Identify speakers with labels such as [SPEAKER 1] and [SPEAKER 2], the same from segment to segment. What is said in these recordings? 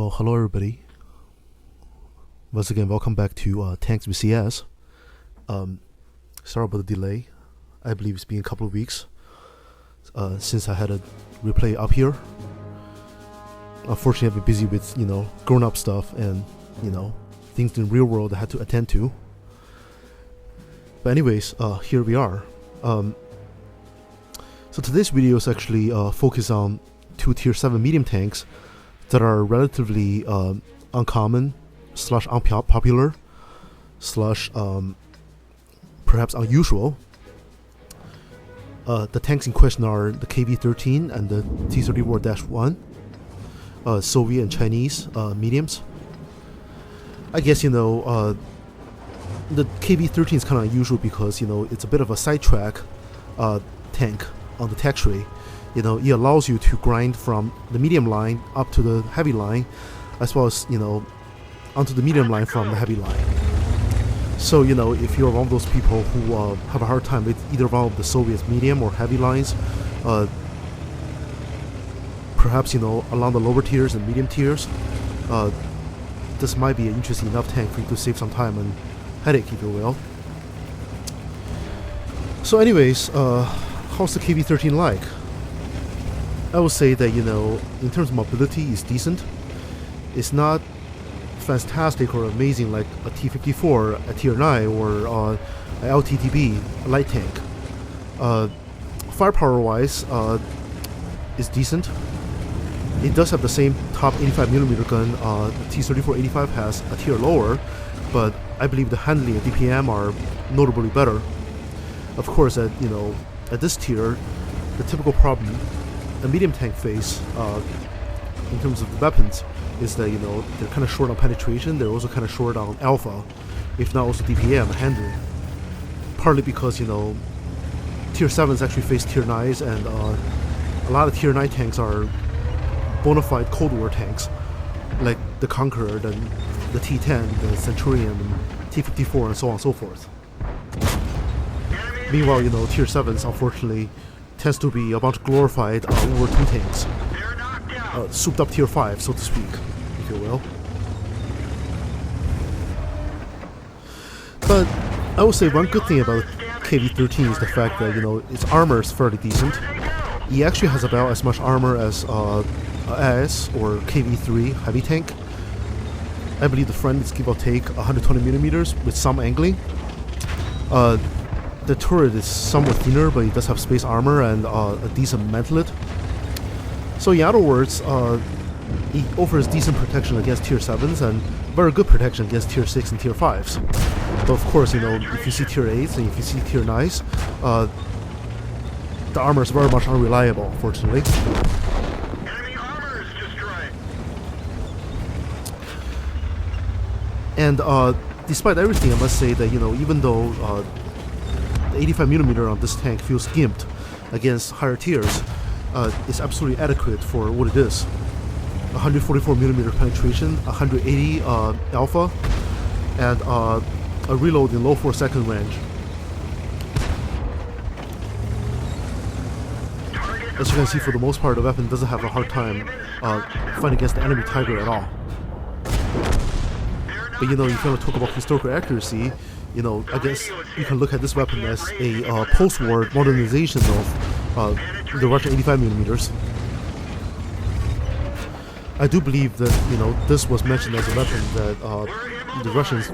[SPEAKER 1] Well, hello everybody. Once again, welcome back to Tanks with CS. Sorry about the delay. I believe it's been a couple of weeks since I had a replay up here. Unfortunately, I've been busy with grown-up stuff and things in the real world I had to attend to. But anyways, here we are. So today's video is actually focused on two tier 7 medium tanks that are relatively uncommon / unpopular / perhaps unusual. The tanks in question are the KV-13 and the T-34-1, Soviet and Chinese mediums. I guess the KV-13 is kind of unusual because it's a bit of a sidetrack tank on the tech tree. It allows you to grind from the medium line up to the heavy line, as well as onto the medium line from the heavy line. So if you're one of those people who have a hard time with either one of the Soviet medium or heavy lines, perhaps along the lower tiers and medium tiers, this might be an interesting enough tank for you to save some time and headache, if you will. So anyways, how's the KV-13 like? I would say that in terms of mobility, it's decent. It's not fantastic or amazing like a T-34 at tier 9 or an LTTB light tank. Firepower wise, it's decent. It does have the same top 85mm gun the T-34-85 has a tier lower, but I believe the handling and DPM are notably better. Of course, at this tier, the typical problem a medium tank face in terms of the weapons is that they're kind of short on penetration. They're also kind of short on alpha, if not also DPM handling. Partly because tier 7s actually face tier 9s, and a lot of tier 9 tanks are bona fide Cold War tanks, like the Conqueror, the T-10, the Centurion, and T-54, and so on and so forth. Meanwhile, tier 7s unfortunately tends to be a bunch of glorified World War II tanks, souped up tier 5, so to speak, if you will. But I would say one good thing about KV-13 is the fact that its armor is fairly decent. It actually has about as much armor as AS or KV-3 heavy tank. I believe the front is give or take 120mm with some angling. The turret is somewhat thinner, but it does have space armor and a decent mantlet. So in other words, it offers decent protection against tier 7s and very good protection against tier 6 and tier 5s. But of course, if you see tier 8s and if you see tier 9s, the armor is very much unreliable, unfortunately.
[SPEAKER 2] Enemy armor is destroyed.
[SPEAKER 1] And despite everything, I must say that even though the 85mm on this tank feels gimped against higher tiers, it's absolutely adequate for what it is. 144mm penetration, 180 alpha, and a reload in low 4-second range. As you can see, for the most part, the weapon doesn't have a hard time fighting against the enemy Tiger at all. But if you want to talk about historical accuracy, I guess you can look at this weapon as a post-war modernization of the Russian 85mm. I do believe that this was mentioned as a weapon that the Russians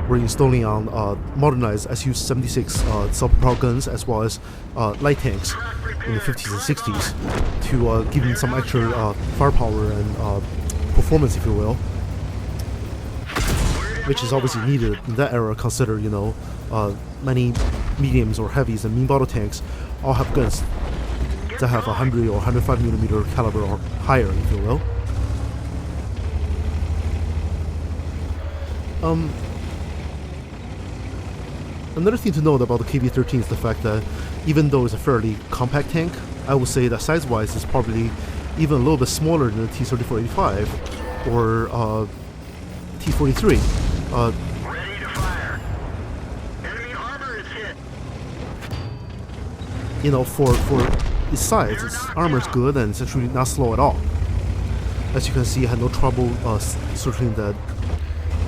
[SPEAKER 1] were installing on modernized Su-76 self-propelled guns as well as light tanks in the 50s and 60s to give them some extra firepower and performance, if you will, which is obviously needed in that era. Consider many mediums or heavies and mean bottle tanks all have guns that have 100 or 105mm caliber or higher, if you will. Another thing to note about the KV-13 is the fact that even though it's a fairly compact tank, I would say that size-wise it's probably even a little bit smaller than the T-34-85 or T-43.
[SPEAKER 2] Ready to fire. Enemy armor is hit.
[SPEAKER 1] For its size, its armor is good and it's actually not slow at all. As you can see, I had no trouble circling the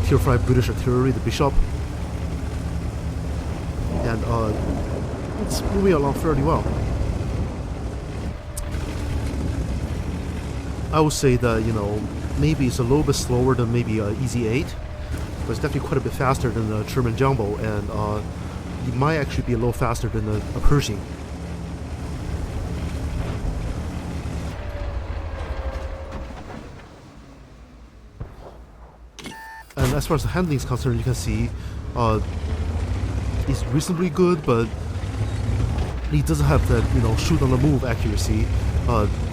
[SPEAKER 1] Tier 5 British artillery, the Bishop. And it's moving along fairly well. I would say that, maybe it's a little bit slower than maybe Easy 8, but it's definitely quite a bit faster than the German Jumbo, and it might actually be a little faster than a Pershing. And as far as the handling is concerned, you can see it's reasonably good, but it doesn't have that shoot on the move accuracy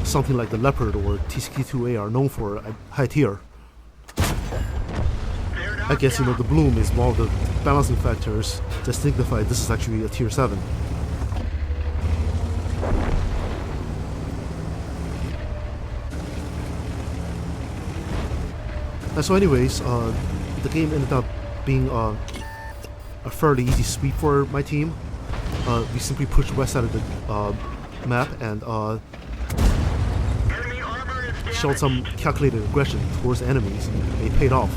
[SPEAKER 1] something like the Leopard or T-62A are known for at high tier. I guess the bloom is one of the balancing factors that signify this is actually a tier 7. And so anyways, the game ended up being a fairly easy sweep for my team. We simply pushed west side of the map and showed some calculated aggression towards the enemies. It paid off.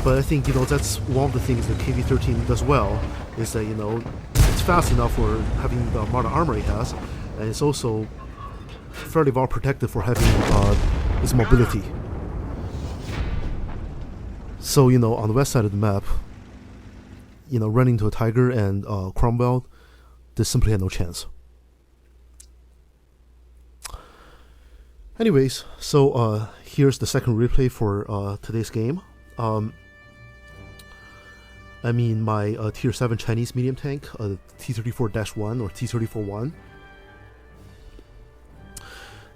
[SPEAKER 1] But I think that's one of the things that KV-13 does well, is that it's fast enough for having the amount of armor it has, and it's also fairly well protected for having its mobility. So on the west side of the map, running into a Tiger and Cromwell, they simply had no chance. Anyways, so here's the second replay for today's game. My tier 7 Chinese medium tank, T-34-1 or T-34-1.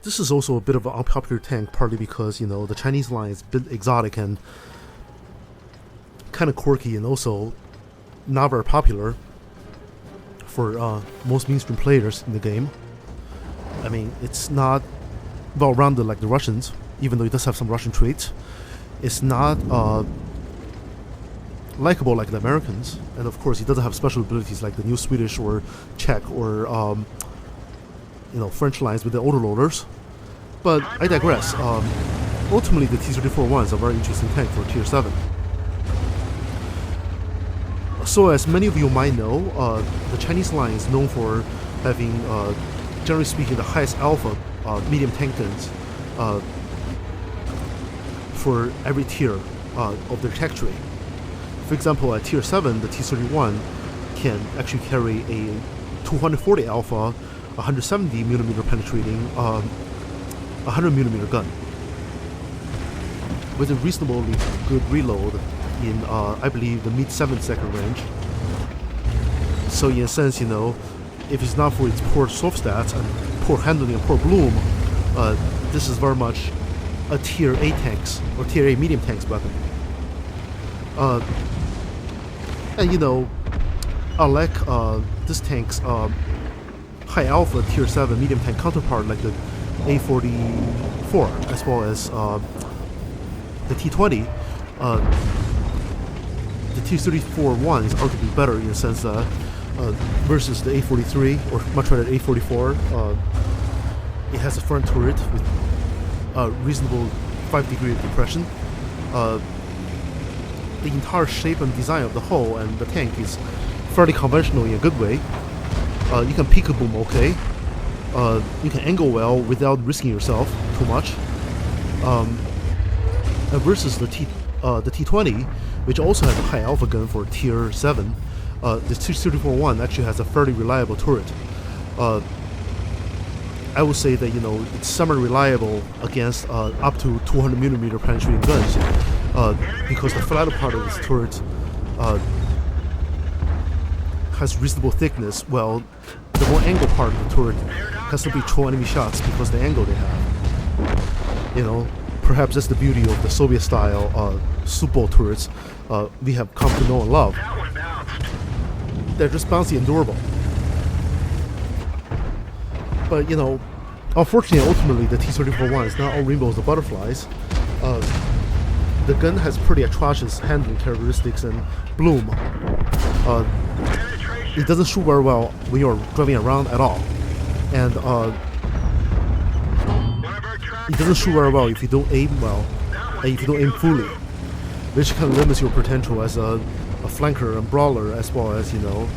[SPEAKER 1] This is also a bit of an unpopular tank, partly because the Chinese line is a bit exotic and kind of quirky, and also not very popular for most mainstream players in the game. It's not well-rounded like the Russians, even though it does have some Russian traits. It's not likable like the Americans, and of course it doesn't have special abilities like the new Swedish or Czech or French lines with the autoloaders. But I digress. Ultimately, the T-34-1 is a very interesting tank for tier 7. So as many of you might know, the Chinese line is known for having, generally speaking, the highest alpha medium tank guns for every tier of their tech tree. For example, at tier 7, the T-31 can actually carry a 240 alpha, 170mm penetrating, 100mm gun with a reasonably good reload in, I believe, the mid-7 second range. So in a sense, if it's not for its poor soft stats and poor handling and poor bloom, this is very much a tier 8 tanks or tier 8 medium tanks weapon. And unlike this tank's high alpha tier 7 medium tank counterpart like the A44 as well as the T20, the T-34-1 is arguably better in the sense that versus the A43, or much rather A44, it has a front turret with a reasonable 5-degree of depression. The entire shape and design of the hull and the tank is fairly conventional in a good way. You can peekaboo okay. You can angle well without risking yourself too much. And versus the T20, which also has a high alpha gun for tier 7, the T-34-1 actually has a fairly reliable turret. I would say that it's semi-reliable against up to 200mm penetrating guns, because the flatter part of this turret has reasonable thickness, while the more angled part of the turret can simply throw enemy shots because the angle they have. Perhaps that's the beauty of the Soviet-style Super turrets we have come to know and love. They're just bouncy and durable. But unfortunately, ultimately, the T-34-1 is not all rainbows and butterflies. The gun has pretty atrocious handling characteristics and bloom. It doesn't shoot very well when you're driving around at all. And it doesn't shoot very well if you don't aim well, and if you don't aim fully, which kind of limits your potential as a flanker and brawler, as well as, you know,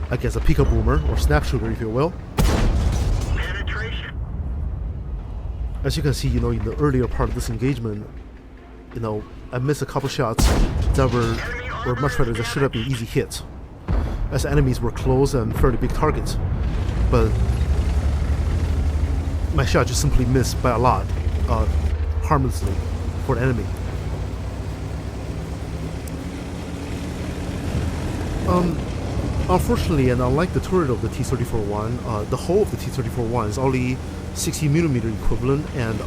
[SPEAKER 1] I guess a pika boomer or snap shooter, if you will.
[SPEAKER 2] Penetration.
[SPEAKER 1] As you can see, you know, in the earlier part of this engagement, you know, I missed a couple shots that were much better, that should have been easy hits, as enemies were close and fairly big targets. But my shot just simply missed by a lot, harmlessly for the enemy. Unfortunately, and unlike the turret of the T-34-1, the hull of the T-34-1 is only 60mm equivalent, and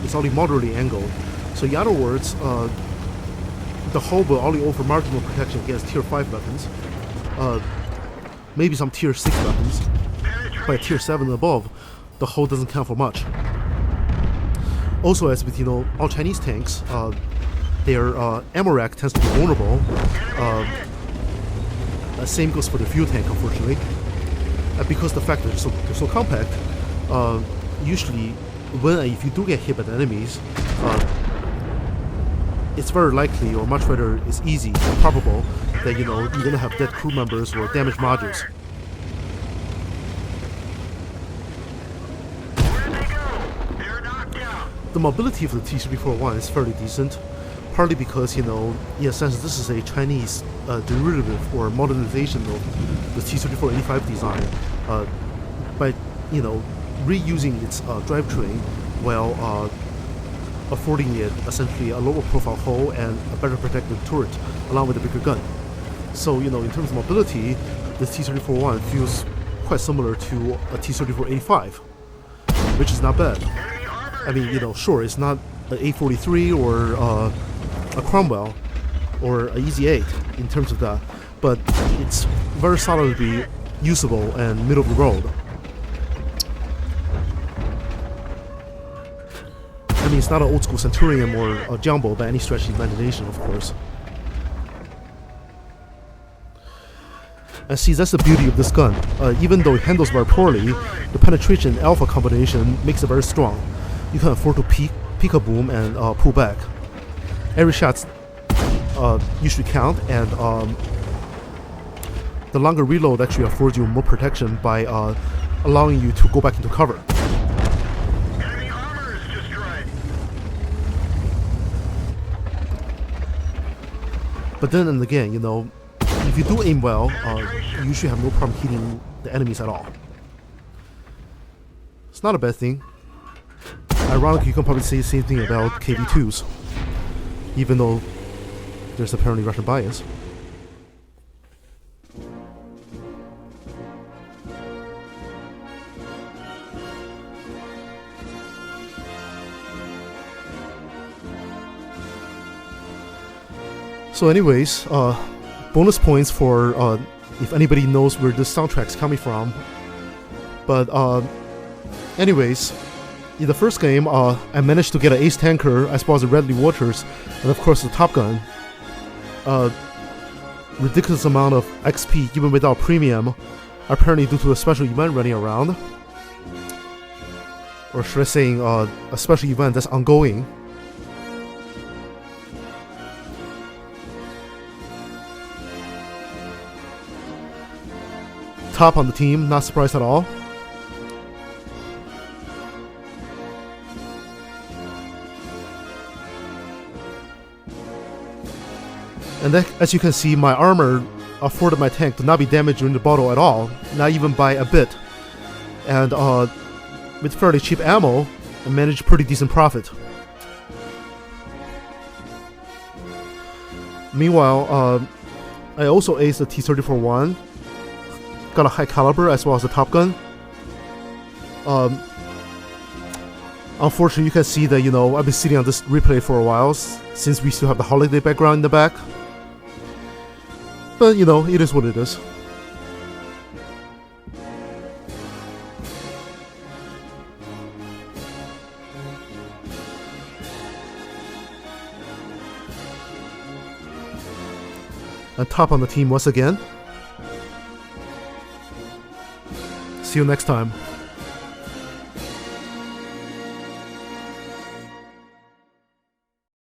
[SPEAKER 1] it's only moderately angled. So in other words, the hull will only offer marginal protection against Tier 5 weapons, maybe some Tier 6 weapons. By Tier 7 and above, the hull doesn't count for much. Also, as with, you know, all Chinese tanks, their ammo rack tends to be vulnerable. Same goes for the fuel tank, unfortunately. Because the fact that they're so compact, usually if you do get hit by the enemies, it's very likely, or much better, it's easy, probable, that, you know, you're gonna have dead crew members or damaged modules. The mobility of the T-34-1 is fairly decent, partly because, you know, in a sense, this is a Chinese derivative or modernization of the T-34-85 design, by, you know, reusing its drivetrain while affording it essentially a lower profile hull and a better protected turret, along with a bigger gun. So, you know, in terms of mobility, the T-34-1 feels quite similar to a T-34-85, which is not bad. I mean, you know, sure, it's not an A43 or a Cromwell or an Easy 8 in terms of that, but it's very solidly usable and middle of the road. I mean, it's not an old school Centurion or a Jumbo by any stretch of the imagination, of course. And see, that's the beauty of this gun. Even though it handles very poorly, the penetration alpha combination makes it very strong. You can afford to peek a boom and pull back. Every shot usually count, and the longer reload actually affords you more protection by allowing you to go back into cover.
[SPEAKER 2] Enemy armor is destroyed.
[SPEAKER 1] But then and again, you know, if you do aim well, you usually have no problem hitting the enemies at all. It's not a bad thing. Ironically, you can probably say the same thing about KV-2s, even though there's apparently Russian bias. So anyways, bonus points for if anybody knows where this soundtrack's coming from. But anyways, in the first game, I managed to get an ace tanker as well as the Radley Waters, and of course the Top Gun. Ridiculous amount of XP even without premium, apparently due to a special event running around. Or should I say, a special event that's ongoing. Top on the team, not surprised at all. And then, as you can see, my armor afforded my tank to not be damaged during the battle at all, not even by a bit. And with fairly cheap ammo, I managed pretty decent profit. Meanwhile, I also aced the T-34-1, got a high caliber as well as a Top Gun. Unfortunately, you can see that, you know, I've been sitting on this replay for a while, since we still have the holiday background in the back. But, you know, it is what it is. And top on the team once again. See you next time.